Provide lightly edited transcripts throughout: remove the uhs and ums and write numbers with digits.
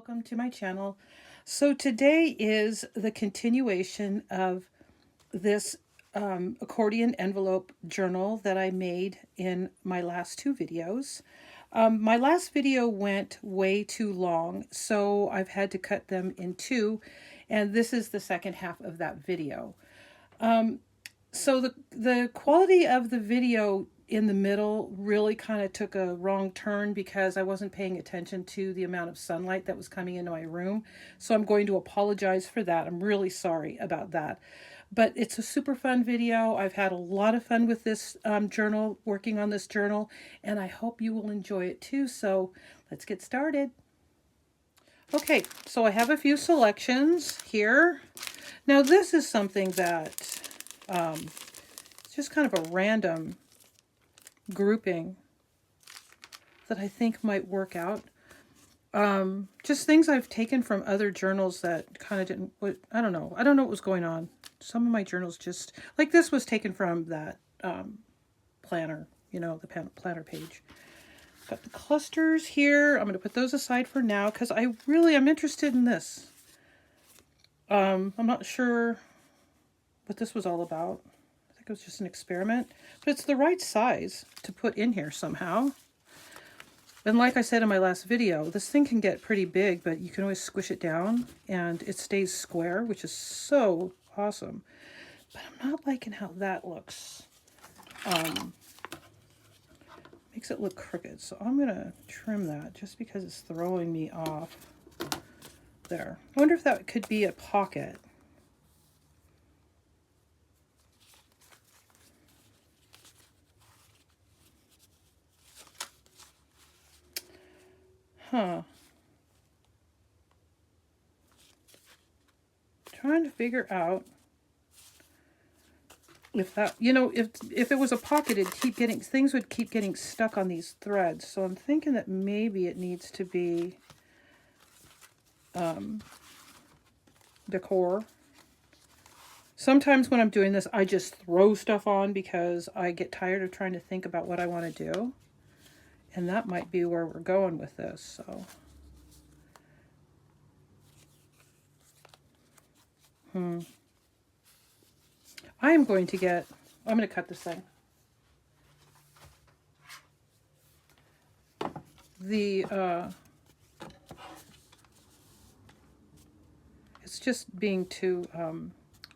welcome to my channel. So today is the continuation of this accordion envelope journal that I made in my last two videos. My last video went way too long, so I've had to cut them in two, and this is the second half of that video. So the quality of the video in the middle really kind of took a wrong turn because I wasn't paying attention to the amount of sunlight that was coming into my room. So I'm going to apologize for that. I'm really sorry about that. But it's a super fun video. I've had a lot of fun with this journal, working on this journal, and I hope you will enjoy it too. So let's get started. Okay, so I have a few selections here. Now this is something that it's just kind of a random grouping that I think might work out. Just things I've taken from other journals that kind of didn't, I don't know what was going on. Some of my journals just, like this was taken from that planner, you know, the planner page. Got the clusters here. I'm going to put those aside for now because I'm interested in this. I'm not sure what this was all about. I think it was just an experiment, but it's the right size to put in here somehow. And like I said in my last video, this thing can get pretty big, but you can always squish it down and it stays square, which is so awesome. But I'm not liking how that looks. Makes it look crooked. So I'm going to trim that just because it's throwing me off. There. I wonder if that could be a pocket. Huh. Trying to figure out if that, you know, if it was a pocket, things would keep getting stuck on these threads. So I'm thinking that maybe it needs to be decor. Sometimes when I'm doing this, I just throw stuff on because I get tired of trying to think about what I want to do. And that might be where we're going with this. So, I'm going to cut this thing. It's just being too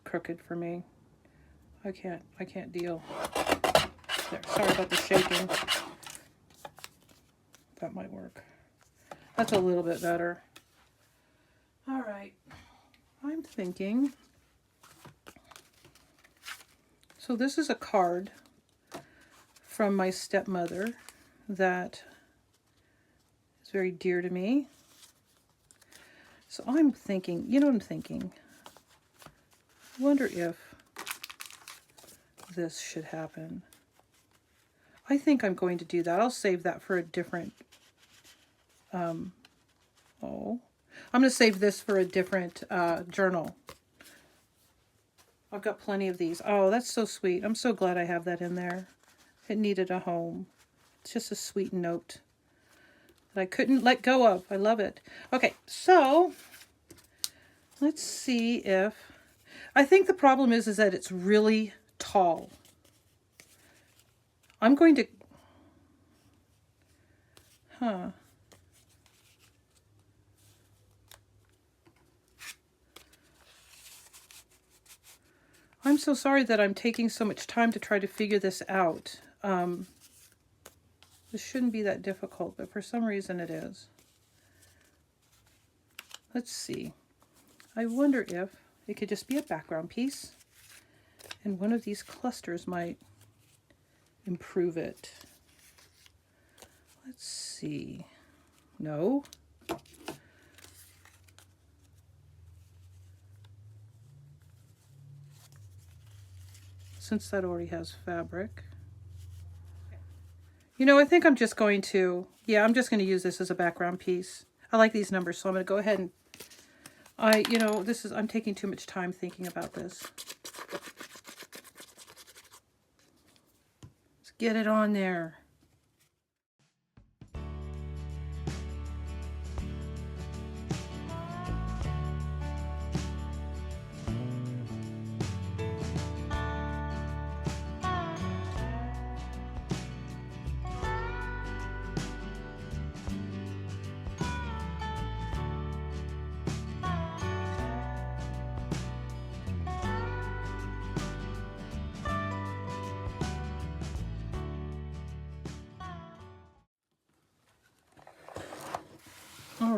crooked for me. I can't deal. There, sorry about the shaking. That might work. That's a little bit better. All right. I'm thinking. So this is a card from my stepmother that is very dear to me. So I'm thinking, you know what I'm thinking? I wonder if this should happen. I think I'm going to do that. I'll save that for a different, I'm going to save this for a different journal. I've got plenty of these. Oh, that's so sweet. I'm so glad I have that in there. It needed a home. It's just a sweet note that I couldn't let go of. I love it. Okay, so let's see if, I think the problem is that it's really tall. I'm going to, I'm so sorry that I'm taking so much time to try to figure this out. This shouldn't be that difficult, but for some reason it is. Let's see. I wonder if it could just be a background piece, and one of these clusters might improve it. Let's see. No. Since that already has fabric. You know, I think I'm just going to, I'm just going to use this as a background piece. I like these numbers, so I'm going to go ahead and, I'm taking too much time thinking about this. Let's get it on there.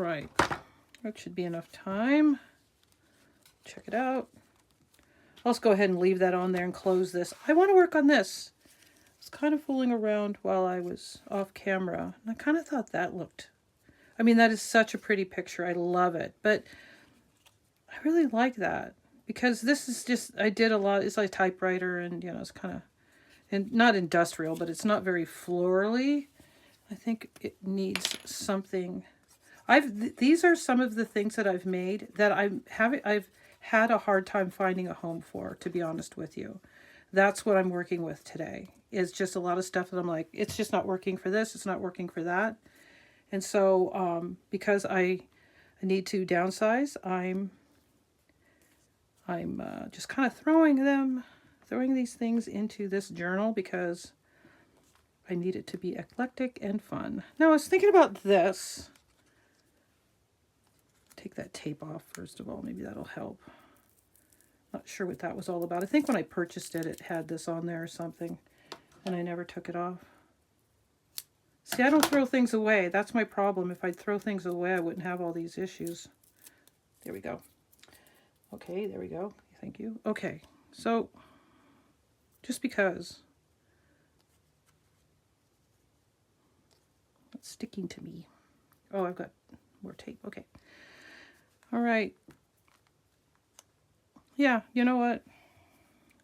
right, that should be enough time. Check it out. Let's go ahead and leave that on there and close this. I want to work on this. I was kind of fooling around while I was off camera, and I kind of thought that looked, I mean, that is such a pretty picture. I love it, but I really like that because this is just, I did a lot, it's like typewriter, and you know, it's kind of, and not industrial, but it's not very florally. I think it needs something. These are some of the things that I've made that I've had a hard time finding a home for, to be honest with you. That's what I'm working with today. Is just a lot of stuff that I'm like, it's just not working for this, it's not working for that. And so because I need to downsize, I'm just kind of throwing these things into this journal because I need it to be eclectic and fun. Now I was thinking about this. Take that tape off first of all, maybe that'll help. Not sure what that was all about. I think when I purchased it, it had this on there or something, and I never took it off. See, I don't throw things away. That's my problem. If I'd throw things away, I wouldn't have all these issues. There we go. Okay, there we go. Thank you. Okay, so just because it's sticking to me. Oh, I've got more tape. Okay. All right. Yeah, you know what?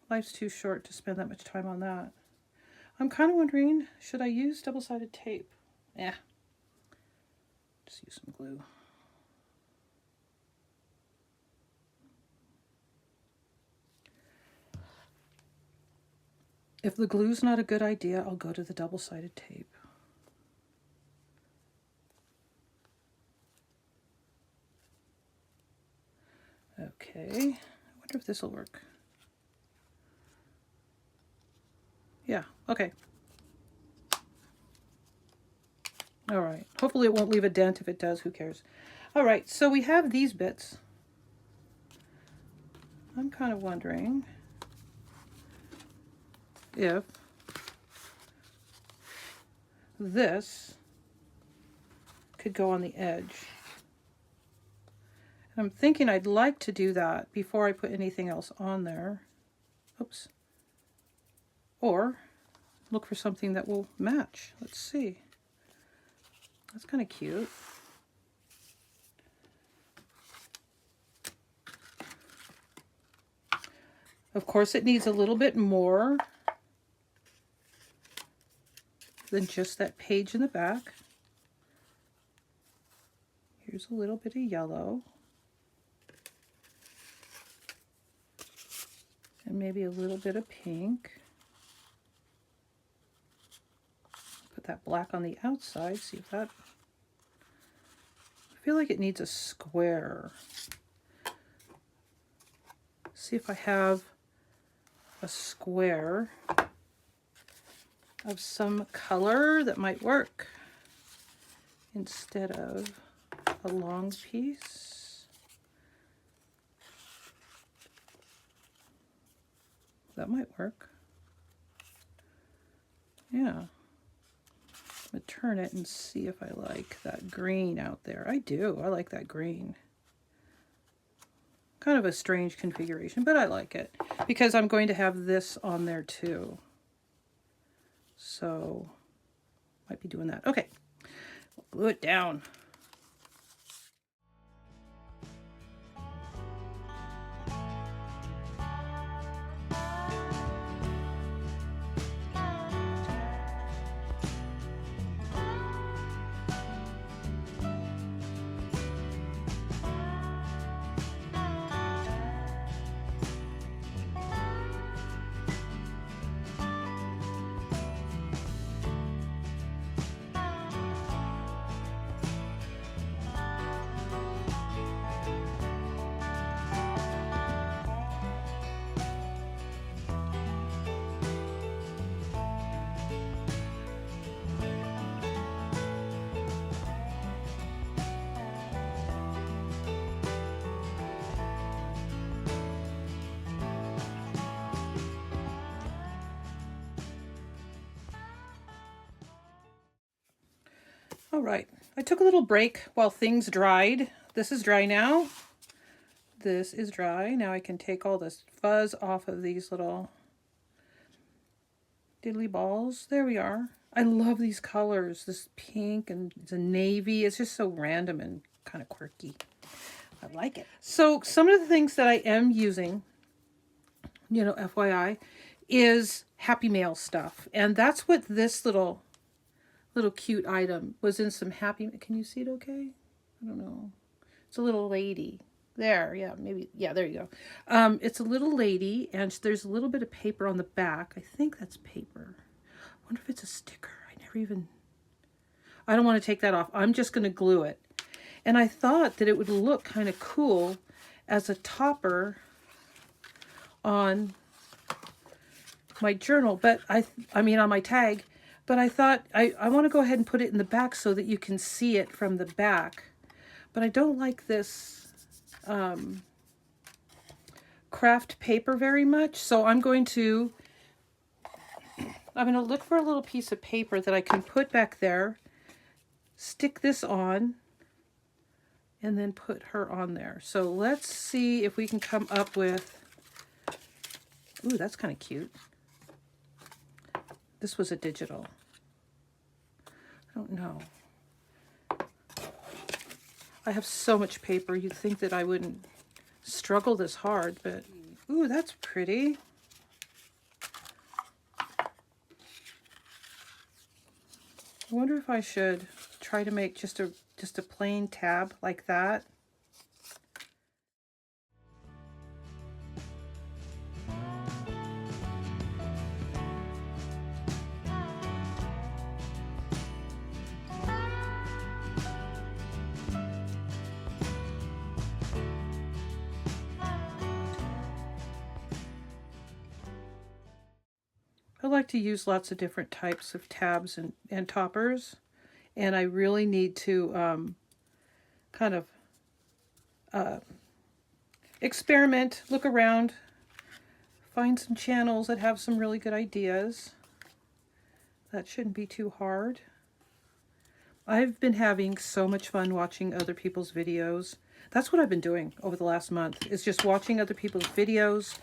Life's too short to spend that much time on that. I'm kind of wondering, should I use double-sided tape? Yeah. Just use some glue. If the glue's not a good idea, I'll go to the double-sided tape. Okay. I wonder if this will work. Yeah, okay. All right. Hopefully it won't leave a dent. If it does, who cares? All right, so we have these bits. I'm kind of wondering if this could go on the edge. And I'm thinking I'd like to do that before I put anything else on there. Oops. Or look for something that will match. Let's see. That's kind of cute. Of course, it needs a little bit more than just that page in the back. Here's a little bit of yellow. And maybe a little bit of pink. Put that black on the outside, see if that... I feel like it needs a square. See if I have a square of some color that might work instead of a long piece. That might work. Yeah. I'm gonna turn it and see if I like that green out there. I do. I like that green. Kind of a strange configuration, but I like it because I'm going to have this on there too. So, might be doing that. Okay, glue it down. All right, I took a little break while things dried. This is dry now. This is dry. Now I can take all this fuzz off of these little diddly balls. There we are. I love these colors. This pink and the navy. It's just so random and kind of quirky. I like it. So some of the things that I am using, you know, FYI, is Happy Mail stuff. And that's what this little cute item was in some Happy... Can you see it okay? I don't know. It's a little lady. There, yeah, maybe, yeah, there you go. It's a little lady, and there's a little bit of paper on the back. I think that's paper. I wonder if it's a sticker. I don't want to take that off. I'm just going to glue it. And I thought that it would look kind of cool as a topper on my journal, but I mean on my tag, but I thought I want to go ahead and put it in the back so that you can see it from the back. But I don't like this craft paper very much, so I'm going to look for a little piece of paper that I can put back there, stick this on, and then put her on there. So let's see if we can come up with... Ooh, that's kind of cute. This was a digital. I don't know. I have so much paper, you'd think that I wouldn't struggle this hard, but... Ooh, that's pretty. I wonder if I should try to make just a plain tab like that. I like to use lots of different types of tabs and toppers, and I really need to kind of experiment, look around, find some channels that have some really good ideas. That shouldn't be too hard. I've been having so much fun watching other people's videos. That's what I've been doing over the last month, is just watching other people's videos,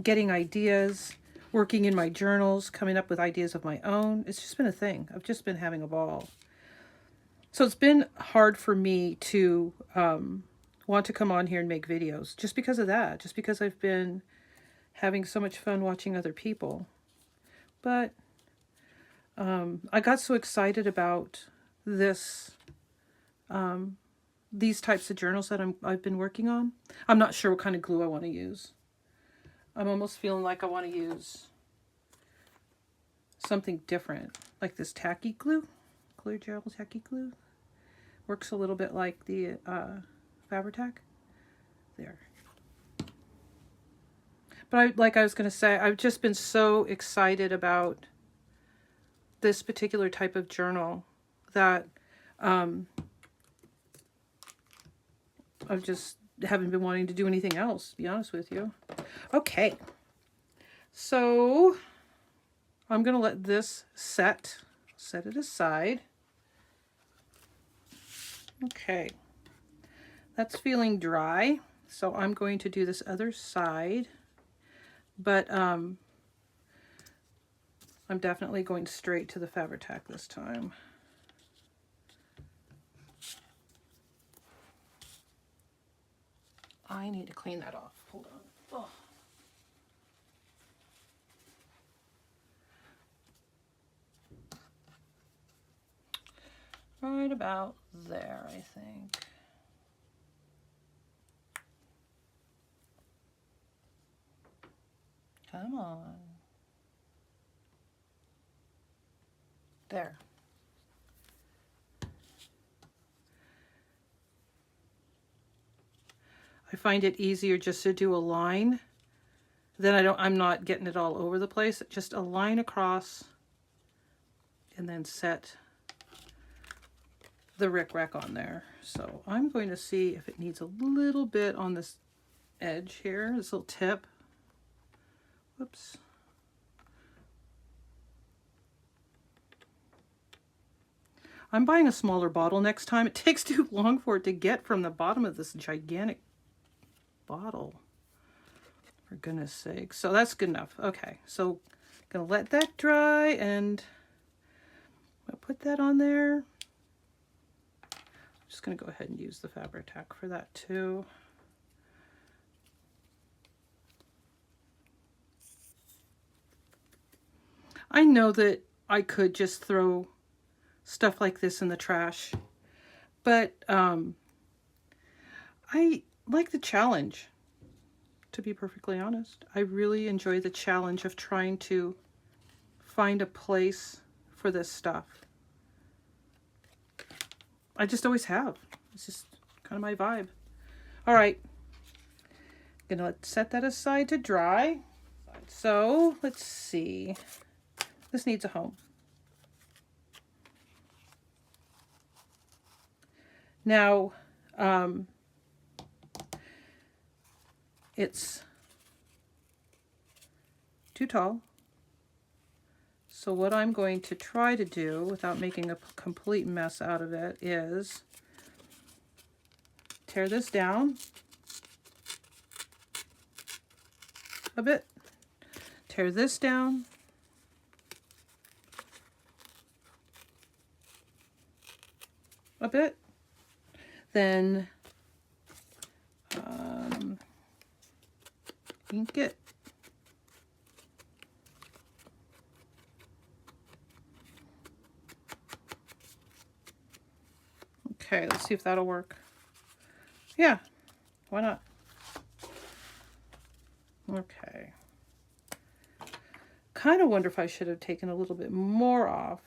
getting ideas, working in my journals, coming up with ideas of my own. It's just been a thing. I've just been having a ball. So it's been hard for me to want to come on here and make videos just because of that, just because I've been having so much fun watching other people. But I got so excited about this, these types of journals that I've been working on. I'm not sure what kind of glue I want to use. I'm almost feeling like I want to use something different, like this tacky glue, clear gel tacky glue. Works a little bit like the Fabri-Tac. There. But like I was going to say, I've just been so excited about this particular type of journal that I've just haven't been wanting to do anything else, to be honest with you. Okay, so I'm going to let this set it aside. Okay, that's feeling dry, so I'm going to do this other side, but I'm definitely going straight to the Fabri-Tac this time. I need to clean that off. Hold on. Oh. Right about there, I think. Come on. There. I find it easier just to do a line. Then I'm not getting it all over the place. Just a line across and then set the rickrack on there. So I'm going to see if it needs a little bit on this edge here, this little tip. Whoops. I'm buying a smaller bottle next time. It takes too long for it to get from the bottom of this gigantic bottle. For goodness sake. So that's good enough. Okay, so I'm gonna let that dry and I'll put that on there. I'm just gonna go ahead and use the Fabri-Tac for that too. I know that I could just throw stuff like this in the trash, but I like the challenge, to be perfectly honest. I really enjoy the challenge of trying to find a place for this stuff. I just always have. It's just kind of my vibe. All right, gonna set that aside to dry. So let's see. This needs a home. Now, it's too tall. So what I'm going to try to do, without making a complete mess out of it, is tear this down a bit, tear this down, a bit, then ink it. Okay, let's see if that'll work. Yeah, why not? Okay. Kind of wonder if I should have taken a little bit more off.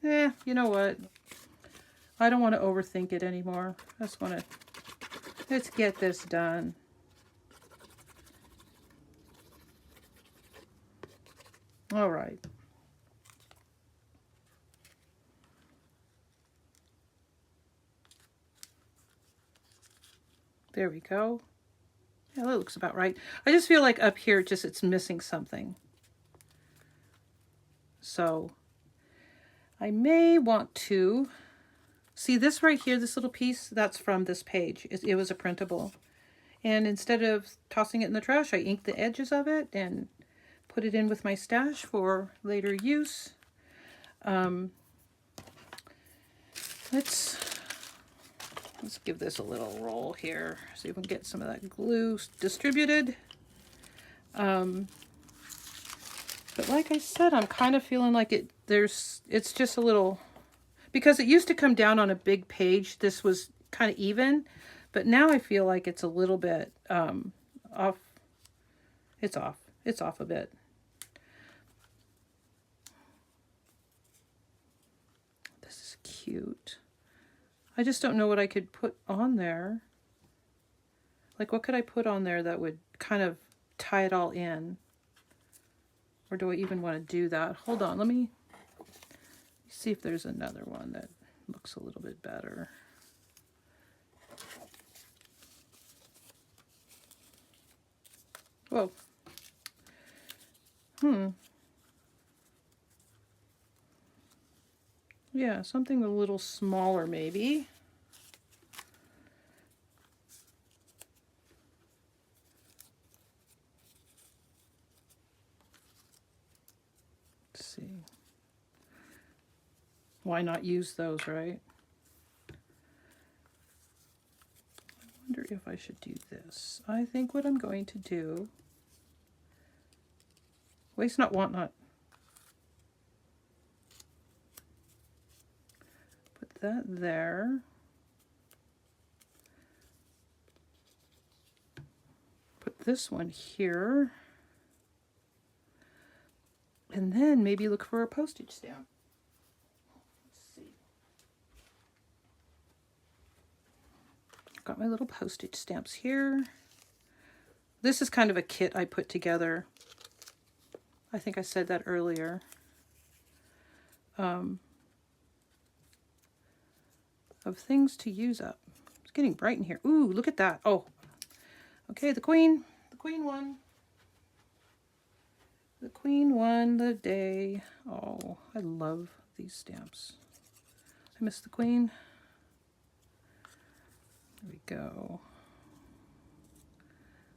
You know what? I don't want to overthink it anymore. I just want to, let's get this done. All right. There we go. Yeah, that looks about right. I just feel like up here, it's missing something. So I may want to see this right here, this little piece, that's from this page. It was a printable. And instead of tossing it in the trash, I inked the edges of it and put it in with my stash for later use. Let's give this a little roll here so you can get some of that glue distributed. But like I said, I'm kind of feeling like it's just a little, because it used to come down on a big page, this was kind of even, but now I feel like it's a little bit off. It's off a bit. This is cute. I just don't know what I could put on there. Like, what could I put on there that would kind of tie it all in? Or do I even want to do that? Hold on, let me see if there's another one that looks a little bit better. Whoa. Yeah, something a little smaller maybe. Let's see. Why not use those, right? I wonder if I should do this. I think what I'm going to do, waste not, want not. Put that there. Put this one here. And then maybe look for a postage stamp. Let's see. Got my little postage stamps here. This is kind of a kit I put together. I think I said that earlier. Of things to use up. It's getting bright in here. Ooh, look at that. Oh, okay, the queen won. The queen won the day. Oh, I love these stamps. I miss the queen? There we go.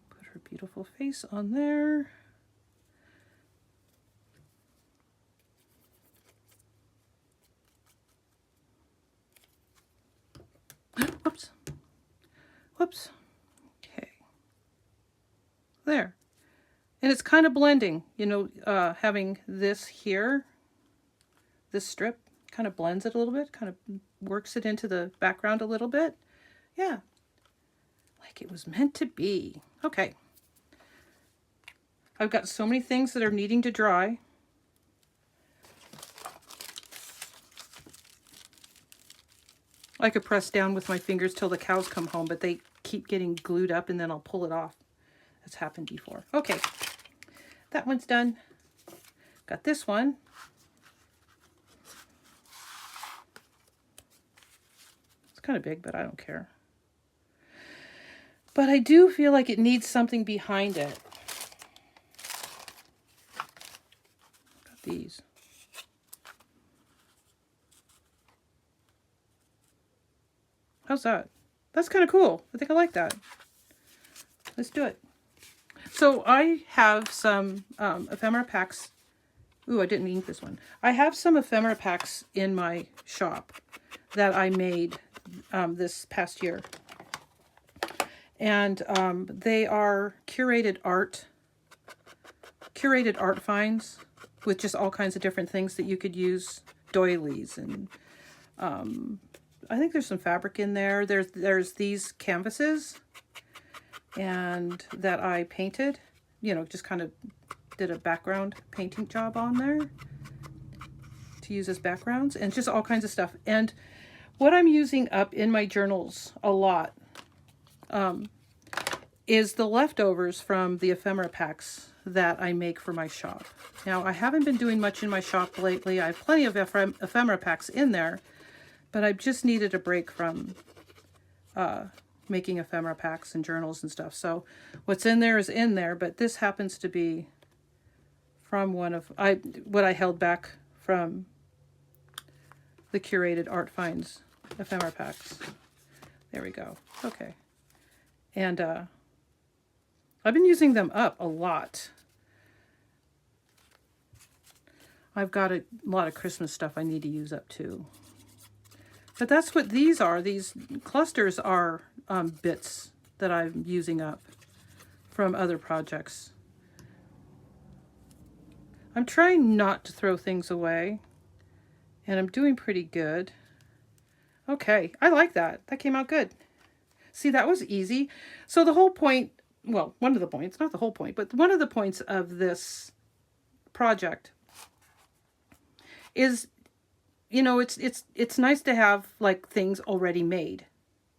Put her beautiful face on there. Whoops. Whoops. Okay. There. And it's kind of blending, you know, having this here, this strip, kind of blends it a little bit, kind of works it into the background a little bit. Yeah. Like it was meant to be. Okay. I've got so many things that are needing to dry. I could press down with my fingers till the cows come home, but they keep getting glued up and then I'll pull it off. That's happened before. Okay, that one's done. Got this one. It's kind of big, but I don't care. But I do feel like it needs something behind it. Got these. How's that? That's kind of cool. I think I like that. Let's do it. So I have some ephemera packs. Ooh, I didn't ink this one. I have some ephemera packs in my shop that I made this past year. And they are curated art finds with just all kinds of different things that you could use. Doilies and I think there's some fabric in there. There's these canvases and that I painted, you know, just kind of did a background painting job on there to use as backgrounds and just all kinds of stuff. And what I'm using up in my journals a lot is the leftovers from the ephemera packs that I make for my shop. Now, I haven't been doing much in my shop lately. I have plenty of ephemera packs in there, but I've just needed a break from making ephemera packs and journals and stuff. So what's in there is in there, but this happens to be from one of what I held back from the curated art finds ephemera packs. There we go. Okay. And I've been using them up a lot. I've got a lot of Christmas stuff I need to use up too. But that's what these are. These clusters are bits that I'm using up from other projects. I'm trying not to throw things away, and I'm doing pretty good. Okay, I like that. That came out good. See, that was easy. So the whole point, well, one of the points, not the whole point, but one of the points of this project is, you know, it's nice to have like things already made.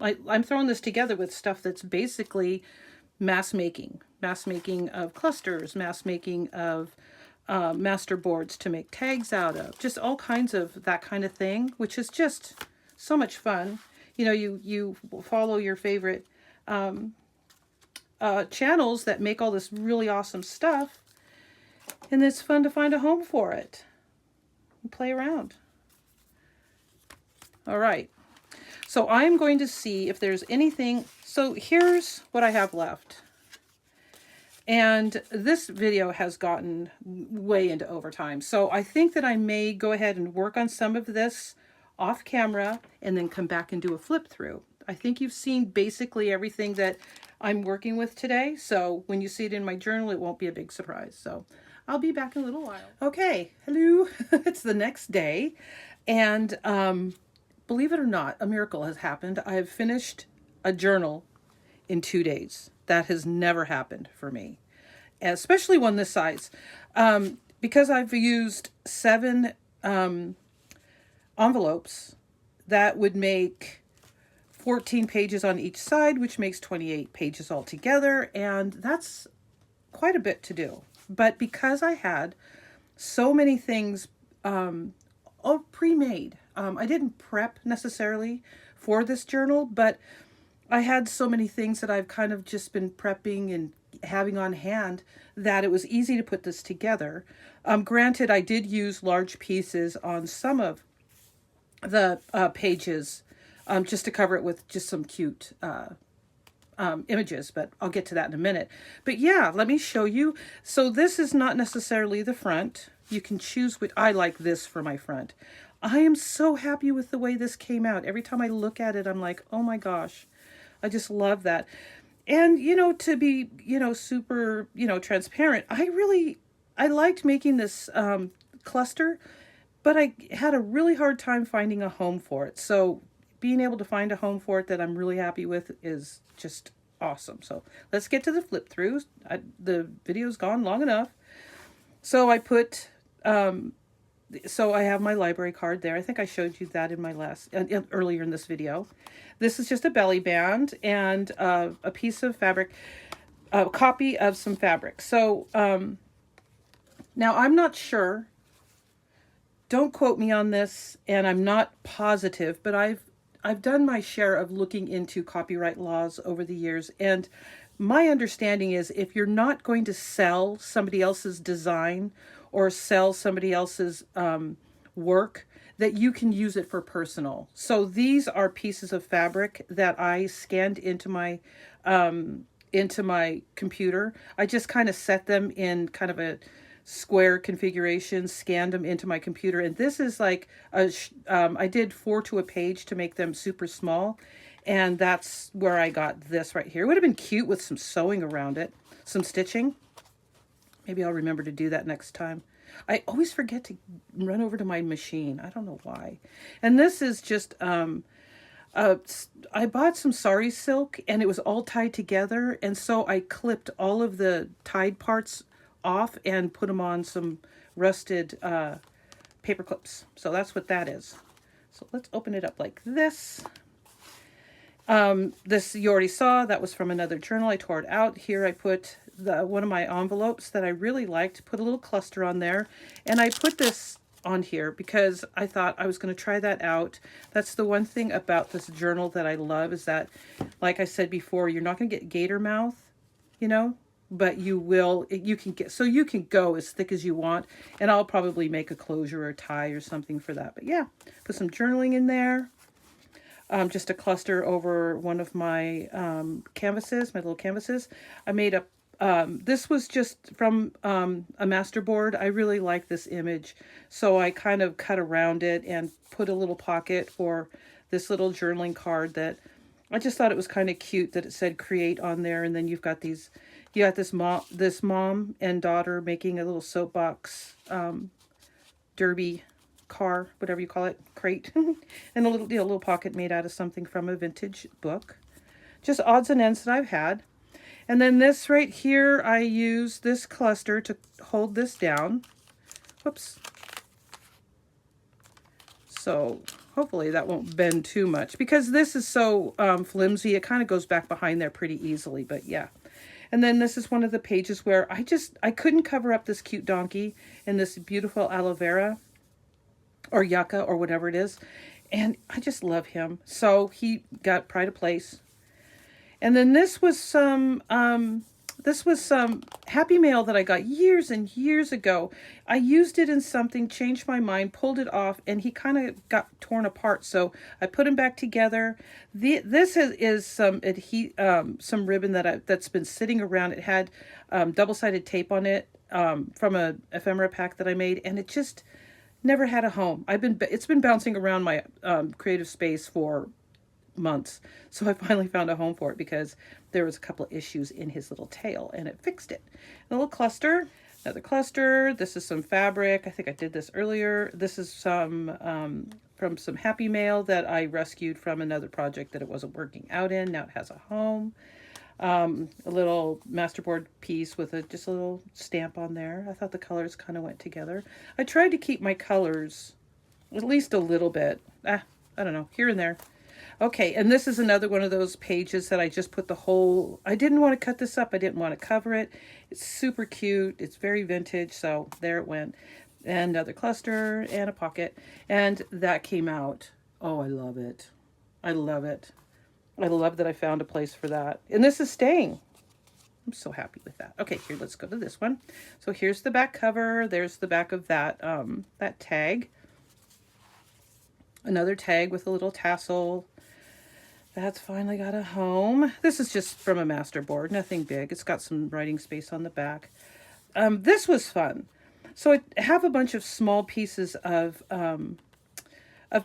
I'm throwing this together with stuff that's basically mass making of clusters, mass making of master boards to make tags out of, just all kinds of that kind of thing, which is just so much fun. You know, you follow your favorite channels that make all this really awesome stuff, and it's fun to find a home for it and play around. All right, so I'm going to see if there's anything. So here's what I have left. And this video has gotten way into overtime. So I think that I may go ahead and work on some of this off camera and then come back and do a flip through. I think you've seen basically everything that I'm working with today. So when you see it in my journal, it won't be a big surprise. So I'll be back in a little while. Okay, hello. It's the next day. And believe it or not, a miracle has happened. I have finished a journal in 2 days. That has never happened for me, especially one this size. Because I've used 7 envelopes, that would make 14 pages on each side, which makes 28 pages altogether. And that's quite a bit to do. But because I had so many things all pre-made, I didn't prep necessarily for this journal, but I had so many things that I've kind of just been prepping and having on hand that it was easy to put this together. Granted, I did use large pieces on some of pages, just to cover it with just some cute images, but I'll get to that in a minute. But yeah, let me show you. So this is not necessarily the front. You can choose what I like this for my front. I am so happy with the way this came out. Every time I look at it, I'm like, oh my gosh, I just love that. And, you know, to be, you know, super, you know, transparent, I liked making this cluster, but I had a really hard time finding a home for it. So being able to find a home for it that I'm really happy with is just awesome. So let's get to the flip throughs. The video's gone long enough. So I put, so I have my library card there. I think I showed you that in my earlier in this video. This is just a belly band and a piece of fabric, a copy of some fabric. So now I'm not sure. Don't quote me on this, and I'm not positive, but I've done my share of looking into copyright laws over the years, and my understanding is if you're not going to sell somebody else's design or sell somebody else's work, that you can use it for personal. So these are pieces of fabric that I scanned into my computer. I just kind of set them in kind of a square configuration, scanned them into my computer, and this is like I did 4 to a page to make them super small, and that's where I got this right here. It would have been cute with some sewing around it, some stitching. Maybe I'll remember to do that next time. I always forget to run over to my machine. I don't know why. And this is just I bought some sari silk, and it was all tied together, and so I clipped all of the tied parts off and put them on some rusted paper clips. So that's what that is. So let's open it up like this. This you already saw, that was from another journal. I tore it out. Here I put one of my envelopes that I really liked, put a little cluster on there, and I put this on here because I thought I was going to try that out. That's the one thing about this journal that I love, is that, like I said before, you're not going to get gator mouth, you know, but you can go as thick as you want, and I'll probably make a closure or tie or something for that. But yeah, put some journaling in there. Just a cluster over one of my canvases, my little canvases. I made up, this was just from a masterboard. I really like this image, so I kind of cut around it and put a little pocket for this little journaling card that I just thought it was kind of cute that it said create on there, and then you've got these. You got this mom and daughter making a little soapbox derby car, whatever you call it, crate, and a little pocket made out of something from a vintage book. Just odds and ends that I've had. And then this right here, I use this cluster to hold this down. Whoops. So hopefully that won't bend too much, because this is so flimsy. It kind of goes back behind there pretty easily, but yeah. And then this is one of the pages where I couldn't cover up this cute donkey and this beautiful aloe vera or yucca or whatever it is. And I just love him. So he got pride of place. And then this was some Happy Mail that I got years and years ago. I used it in something, changed my mind, pulled it off, and he kind of got torn apart. So I put him back together. This is some ribbon that's been sitting around. It had double-sided tape on it from a ephemera pack that I made, and it just never had a home. It's been bouncing around my creative space for months, so I finally found a home for it because there was a couple of issues in his little tail, and it fixed it. A little cluster, another cluster. This is some fabric. I think I did this earlier. This is some from some Happy Mail that I rescued from another project that it wasn't working out in. Now it has a home. A little masterboard piece with just a little stamp on there. I thought the colors kind of went together. I tried to keep my colors at least a little bit. I don't know, here and there. Okay, and this is another one of those pages that I just put the whole... I didn't want to cut this up. I didn't want to cover it. It's super cute. It's very vintage, so there it went. And another cluster and a pocket. And that came out. Oh, I love it. I love it. I love that I found a place for that. And this is staying. I'm so happy with that. Okay, here, let's go to this one. So here's the back cover. There's the back of that, that tag. Another tag with a little tassel. That's finally got a home. This is just from a master board, nothing big. It's got some writing space on the back. This was fun. So I have a bunch of small pieces of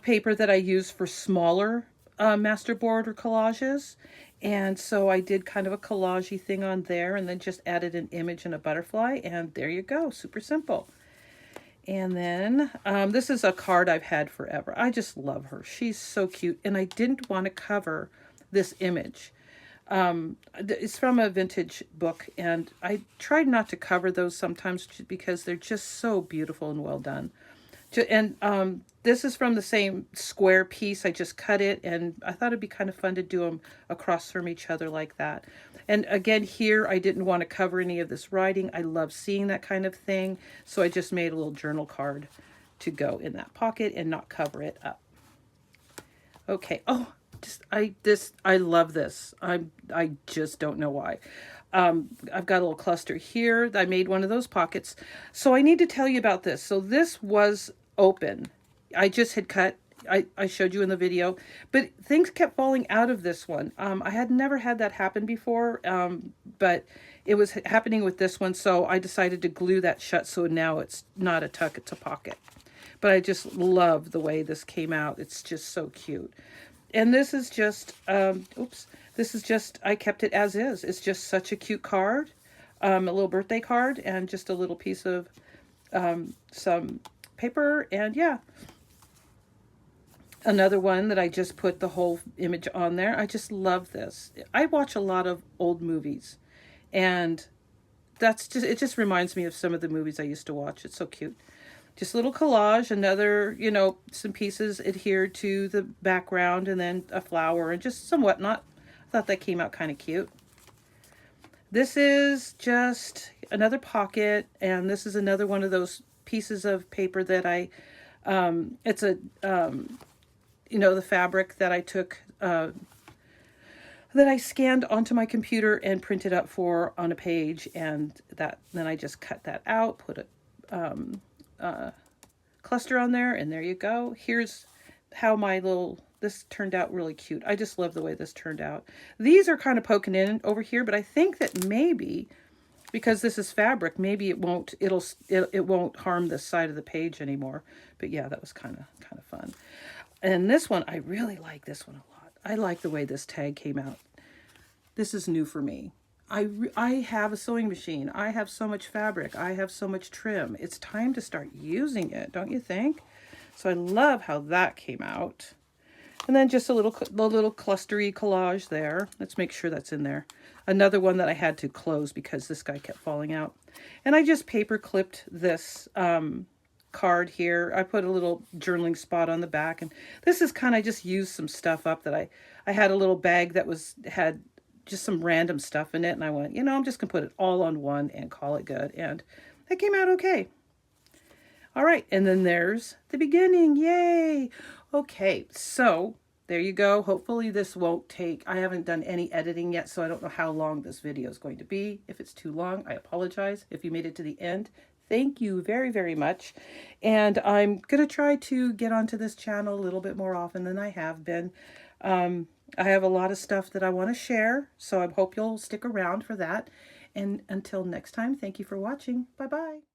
paper that I use for smaller masterboard or collages. And so I did kind of a collagey thing on there and then just added an image and a butterfly. And there you go. Super simple. And then this is a card I've had forever. I just love her. She's so cute. And I didn't want to cover this image. It's from a vintage book. And I tried not to cover those sometimes because they're just so beautiful and well done. And this is from the same square piece. I just cut it, and I thought it'd be kind of fun to do them across from each other like that. And again, here, I didn't want to cover any of this writing. I love seeing that kind of thing. So I just made a little journal card to go in that pocket and not cover it up. Okay. Oh, I love this. I just don't know why. I've got a little cluster here. I made one of those pockets. So I need to tell you about this. So this was open. I just had cut. I showed you in the video, but things kept falling out of this one. I had never had that happen before, but it was happening with this one. So I decided to glue that shut. So now it's not a tuck, it's a pocket. But I just love the way this came out. It's just so cute. And this is just, this is just, I kept it as is. It's just such a cute card, a little birthday card, and just a little piece of some paper, and yeah. Another one that I just put the whole image on there. I just love this. I watch a lot of old movies, and it just reminds me of some of the movies I used to watch. It's so cute. Just a little collage, another, some pieces adhered to the background, and then a flower and just some whatnot. I thought that came out kind of cute. This is just another pocket, and this is another one of those pieces of paper that it's a, the fabric that I took, that I scanned onto my computer and printed up on a page, and then I just cut that out, put it, cluster on there, and there you go. Here's how this turned out really cute. I just love the way this turned out. These are kind of poking in over here, but I think that maybe because this is fabric, maybe it won't harm this side of the page anymore. But yeah, that was kind of fun. And this one, I really like this one a lot. I like the way this tag came out. This is new for me. I have a sewing machine. I have so much fabric. I have so much trim. It's time to start using it, don't you think? So I love how that came out. And then just a little clustery collage there. Let's make sure that's in there. Another one that I had to close because this guy kept falling out. And I just paper clipped this card here. I put a little journaling spot on the back. And this is kind of just used some stuff up that I had a little bag that had just some random stuff in it, and I went, I'm just gonna put it all on one and call it good, and that came out okay. All right, and then there's the beginning. Yay! Okay, so there you go. Hopefully this won't take, I haven't done any editing yet, so I don't know how long this video is going to be. If it's too long, I apologize. If you made it to the end, thank you very, very much. And I'm gonna try to get onto this channel a little bit more often than I have been. I have a lot of stuff that I want to share, so I hope you'll stick around for that. And until next time, thank you for watching. Bye-bye.